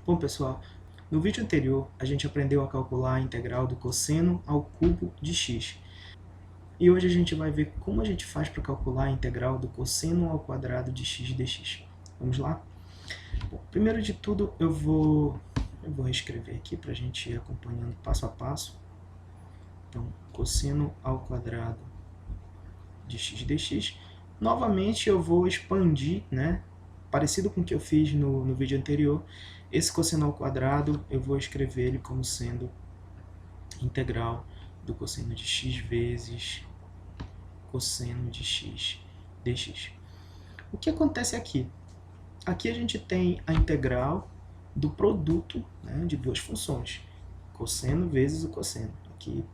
Bom, pessoal, no vídeo anterior a gente aprendeu a calcular a integral do cosseno ao cubo de x. E hoje a gente vai ver como a gente faz para calcular a integral do cosseno ao quadrado de x dx. Vamos lá? Bom, primeiro de tudo eu vou reescrever aqui para a gente ir acompanhando passo a passo. Então, cosseno ao quadrado de x dx. Novamente eu vou expandir, né? Parecido com o que eu fiz no vídeo anterior, esse cosseno ao quadrado eu vou escrever ele como sendo integral do cosseno de x vezes cosseno de x dx. O que acontece aqui? Aqui a gente tem a integral do produto, né, de duas funções, cosseno vezes o cosseno. Aqui,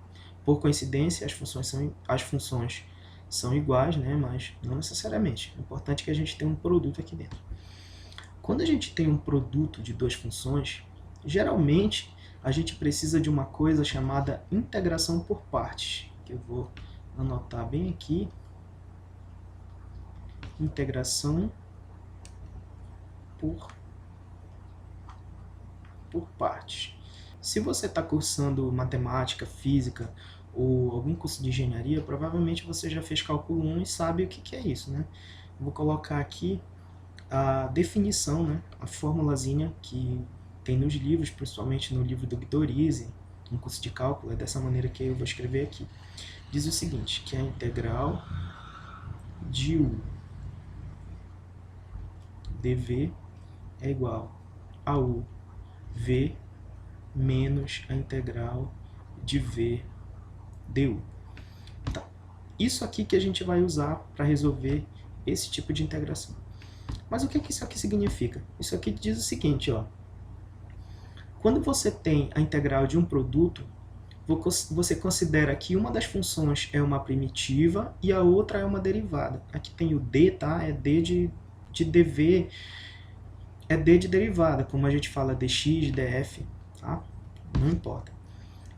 por coincidência, as funções são iguais, né, mas não necessariamente. O importante é que a gente tenha um produto aqui dentro. Quando a gente tem um produto de duas funções, geralmente a gente precisa de uma coisa chamada integração por partes, que eu vou anotar bem aqui. Integração por partes. Se você está cursando matemática, física ou algum curso de engenharia, provavelmente você já fez cálculo 1 e sabe o que é isso, né? Vou colocar aqui a definição, né? A formulazinha que tem nos livros, principalmente no livro do Guidorize, um curso de cálculo, é dessa maneira que eu vou escrever aqui. Diz o seguinte, que a integral de U dv é igual a U v menos a integral de v du. Tá. Isso aqui que a gente vai usar para resolver esse tipo de integração. Mas o que isso aqui significa? Isso aqui diz o seguinte, ó. Quando você tem a integral de um produto, você considera que uma das funções é uma primitiva e a outra é uma derivada. Aqui tem o d, tá? É d de dv, é d de derivada, como a gente fala dx, df, tá? Não importa.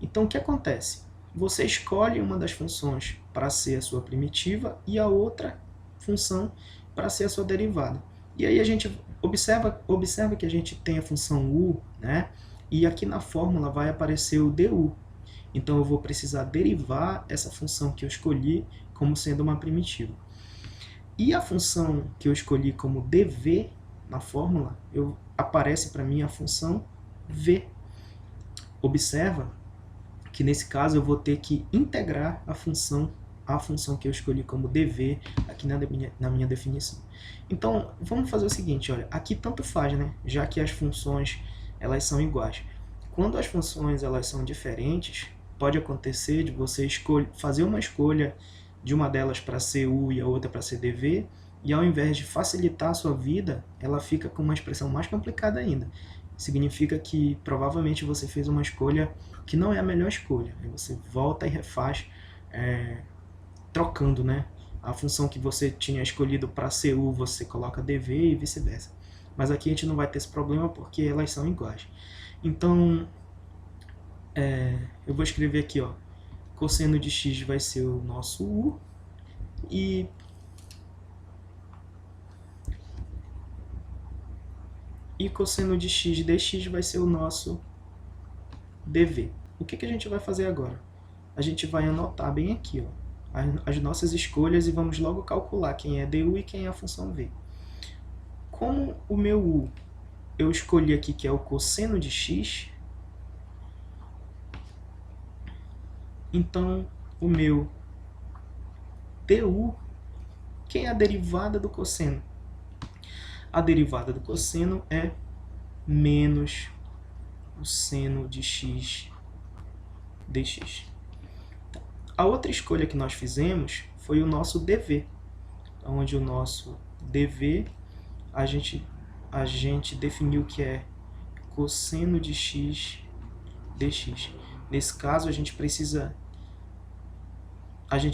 Então, o que acontece? Você escolhe uma das funções para ser a sua primitiva e a outra função para ser a sua derivada. E aí a gente observa que a gente tem a função u, né? E aqui na fórmula vai aparecer o du. Então eu vou precisar derivar essa função que eu escolhi como sendo uma primitiva. E a função que eu escolhi como dv na fórmula, aparece para mim a função v. Observa que nesse caso eu vou ter que integrar a função que eu escolhi como dv aqui na minha definição. Então, vamos fazer o seguinte, olha, aqui tanto faz, né? Já que as funções elas são iguais. Quando as funções elas são diferentes, pode acontecer de você fazer uma escolha de uma delas para ser u e a outra para ser dv, e ao invés de facilitar a sua vida, ela fica com uma expressão mais complicada ainda. Significa que provavelmente você fez uma escolha que não é a melhor escolha. Aí você volta e refaz, trocando, né? A função que você tinha escolhido para ser u, você coloca dv e vice-versa. Mas aqui a gente não vai ter esse problema porque elas são iguais. Então, eu vou escrever aqui, ó, cosseno de x vai ser o nosso u e cosseno de x dx vai ser o nosso dv. O que a gente vai fazer agora? A gente vai anotar bem aqui, ó, as nossas escolhas e vamos logo calcular quem é du e quem é a função v. Como o meu u eu escolhi aqui que é o cosseno de x, então o meu du, quem é a derivada do cosseno? A derivada do cosseno é menos o seno de x dx. A outra escolha que nós fizemos foi o nosso dv, onde o nosso dv a gente definiu que é cosseno de x dx. Nesse caso a gente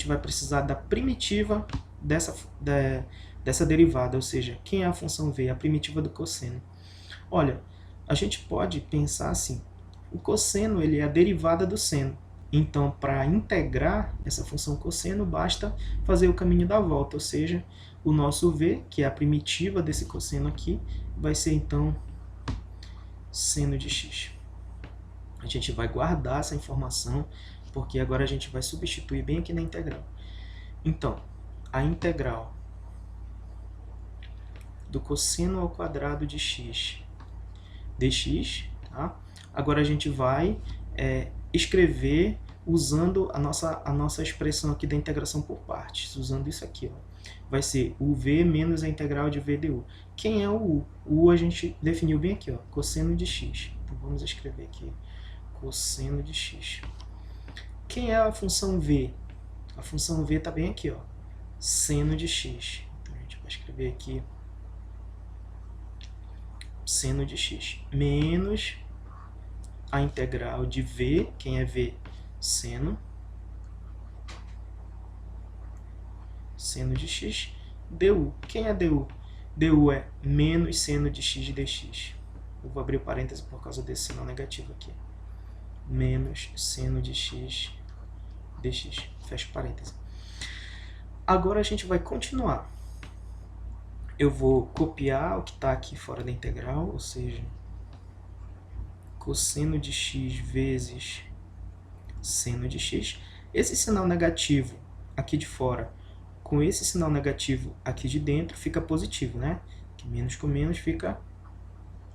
vai precisar da primitiva dessa derivada, ou seja, quem é a função v? A primitiva do cosseno. Olha, a gente pode pensar assim, o cosseno ele é a derivada do seno. Então, para integrar essa função cosseno, basta fazer o caminho da volta, ou seja, o nosso v, que é a primitiva desse cosseno aqui, vai ser então seno de x. A gente vai guardar essa informação, porque agora a gente vai substituir bem aqui na integral. Então, a integral do cosseno ao quadrado de x dx, tá? Agora a gente vai escrever usando a nossa expressão aqui da integração por partes, usando isso aqui, ó. Vai ser o v menos a integral de v du. Quem é o u? O u a gente definiu bem aqui, ó, cosseno de x. Então vamos escrever aqui, cosseno de x. Quem é a função v? A função v está bem aqui, ó, seno de x. Então a gente vai escrever aqui seno de x menos a integral de v, quem é v? Seno de x, du. Quem é du? Du é menos seno de x dx. Eu vou abrir o parêntese por causa desse sinal negativo aqui. Menos seno de x dx. Fecha o parêntese. Agora a gente vai continuar. Eu vou copiar o que está aqui fora da integral, ou seja, cosseno de x vezes seno de x. Esse sinal negativo aqui de fora com esse sinal negativo aqui de dentro fica positivo, né? Que menos com menos fica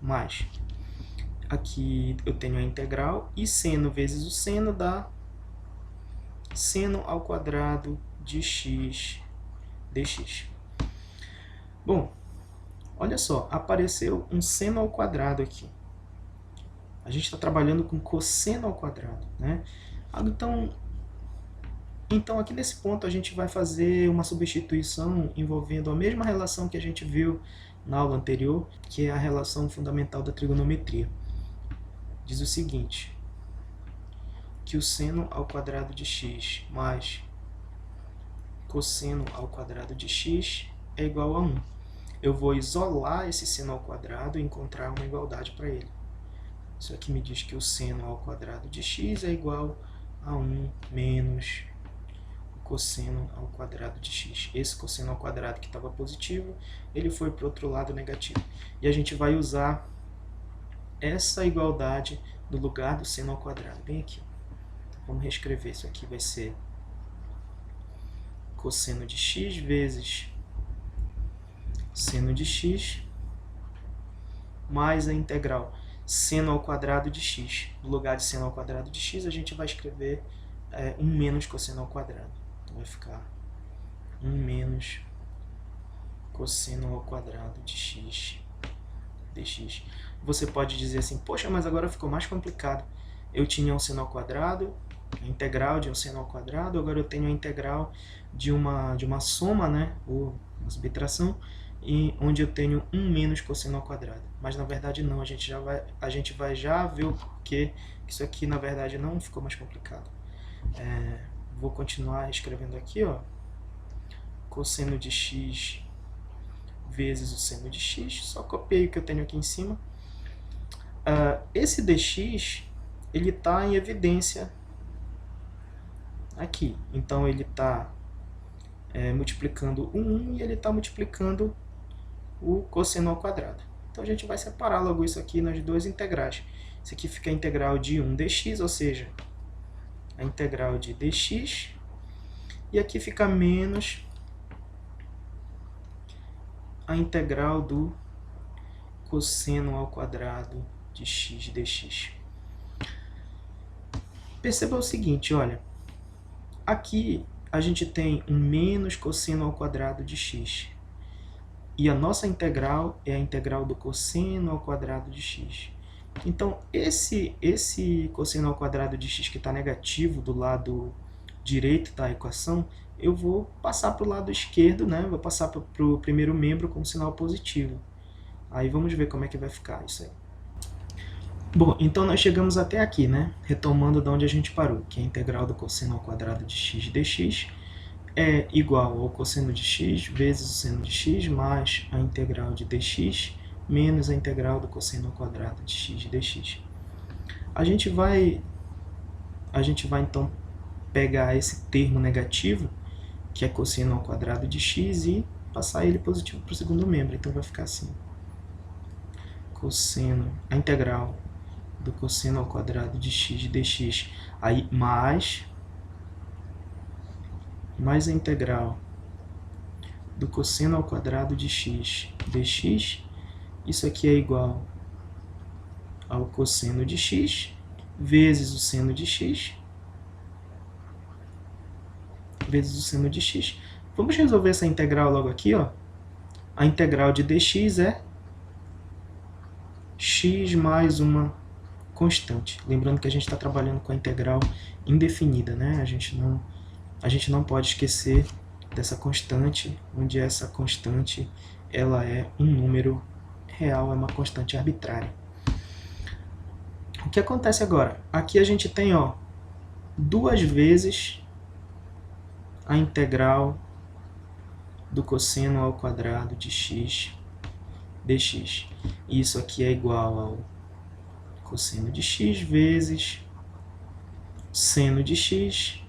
mais. Aqui eu tenho a integral e seno vezes o seno dá seno ao quadrado de x dx. Bom, olha só, apareceu um seno ao quadrado aqui. A gente está trabalhando com cosseno ao quadrado, né? Então, aqui nesse ponto, a gente vai fazer uma substituição envolvendo a mesma relação que a gente viu na aula anterior, que é a relação fundamental da trigonometria. Diz o seguinte, que o seno ao quadrado de x mais cosseno ao quadrado de x é igual a 1. Eu vou isolar esse seno ao quadrado e encontrar uma igualdade para ele. Isso aqui me diz que o seno ao quadrado de x é igual a 1 menos o cosseno ao quadrado de x. Esse cosseno ao quadrado que estava positivo, ele foi para o outro lado negativo. E a gente vai usar essa igualdade no lugar do seno ao quadrado, bem aqui. Então, vamos reescrever. Isso aqui vai ser cosseno de x vezes seno de x mais a integral seno ao quadrado de x. No lugar de seno ao quadrado de x, a gente vai escrever 1 menos cosseno ao quadrado. Então vai ficar 1 menos cosseno ao quadrado de x dx. Você pode dizer assim, poxa, mas agora ficou mais complicado. Eu tinha um seno ao quadrado, a integral de um seno ao quadrado, agora eu tenho a integral de uma soma, né, ou uma subtração, e onde eu tenho 1 menos cosseno ao quadrado. Mas na verdade não, a gente vai já ver o porquê que isso aqui na verdade não ficou mais complicado. Vou continuar escrevendo aqui, ó, cosseno de x vezes o seno de x, só copiei o que eu tenho aqui em cima. Esse dx, ele está em evidência aqui, então ele está multiplicando o 1 e ele está multiplicando o cosseno ao quadrado. Então a gente vai separar logo isso aqui nas duas integrais. Isso aqui fica a integral de 1 dx, ou seja, a integral de dx, e aqui fica menos a integral do cosseno ao quadrado de x dx. Perceba o seguinte, olha, aqui a gente tem um menos cosseno ao quadrado de x. E a nossa integral é a integral do cosseno ao quadrado de x. Então, esse cosseno ao quadrado de x que está negativo do lado direito da equação, eu vou passar para o lado esquerdo, né? Vou passar para o primeiro membro com sinal positivo. Aí vamos ver como é que vai ficar isso aí. Bom, então nós chegamos até aqui, né? Retomando de onde a gente parou, que a integral do cosseno ao quadrado de x dx é igual ao cosseno de x vezes o seno de x mais a integral de dx menos a integral do cosseno ao quadrado de x dx. A gente vai então pegar esse termo negativo, que é cosseno ao quadrado de x, e passar ele positivo para o segundo membro. Então vai ficar assim. a integral do cosseno ao quadrado de x dx, aí mais a integral do cosseno ao quadrado de x dx, isso aqui é igual ao cosseno de x vezes o seno de x vezes o seno de x. Vamos resolver essa integral logo aqui, ó. A integral de dx é x mais uma constante. Lembrando que a gente está trabalhando com a integral indefinida, né? A gente não pode esquecer dessa constante, onde essa constante ela é um número real, é uma constante arbitrária. O que acontece agora? Aqui a gente tem, ó, duas vezes a integral do cosseno ao quadrado de x dx. Isso aqui é igual ao cosseno de x vezes seno de x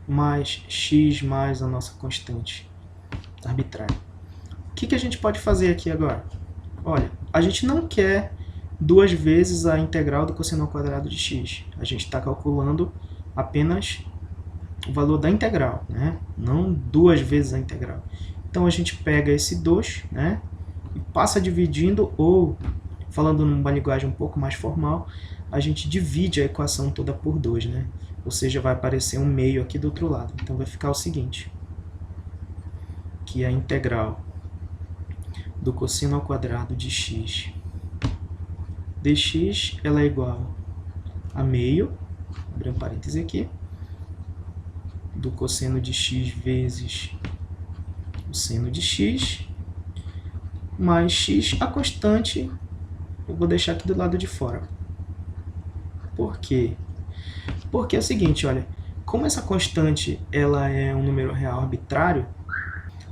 mais x mais a nossa constante arbitrária. O que a gente pode fazer aqui agora? Olha, a gente não quer duas vezes a integral do cosseno ao quadrado de x. A gente está calculando apenas o valor da integral, né? Não duas vezes a integral. Então a gente pega esse 2, né? E passa dividindo, ou, falando numa linguagem um pouco mais formal, a gente divide a equação toda por 2, né? Ou seja, vai aparecer um meio aqui do outro lado. Então vai ficar o seguinte, que a integral do cosseno ao quadrado de x dx, ela é igual a meio, abre um parêntese aqui, do cosseno de x vezes o seno de x, mais x, a constante, eu vou deixar aqui do lado de fora. Por quê? Porque é o seguinte, olha, como essa constante ela é um número real arbitrário,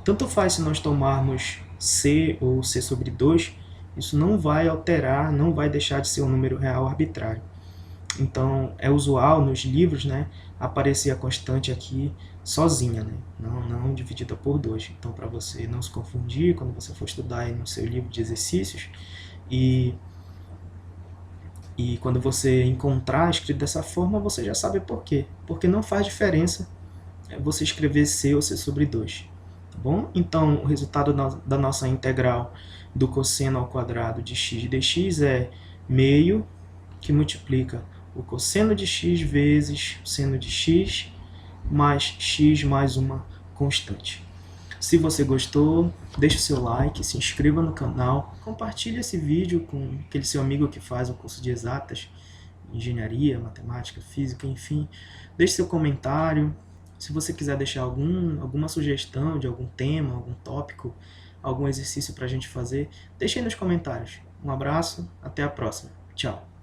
tanto faz se nós tomarmos c ou c sobre 2, isso não vai alterar, não vai deixar de ser um número real arbitrário. Então, é usual nos livros, né, aparecer a constante aqui sozinha, né, não dividida por 2. Então, para você não se confundir, quando você for estudar aí no seu livro de exercícios, e quando você encontrar escrito dessa forma, você já sabe por quê. Porque não faz diferença você escrever c ou c sobre 2. Tá bom? Então, o resultado da nossa integral do cosseno ao quadrado de x dx é meio que multiplica o cosseno de x vezes o seno de x mais x mais uma constante. Se você gostou, deixe o seu like, se inscreva no canal, compartilhe esse vídeo com aquele seu amigo que faz o curso de exatas, engenharia, matemática, física, enfim. Deixe seu comentário. Se você quiser deixar alguma sugestão de algum tema, algum tópico, algum exercício para a gente fazer, deixe aí nos comentários. Um abraço, até a próxima. Tchau!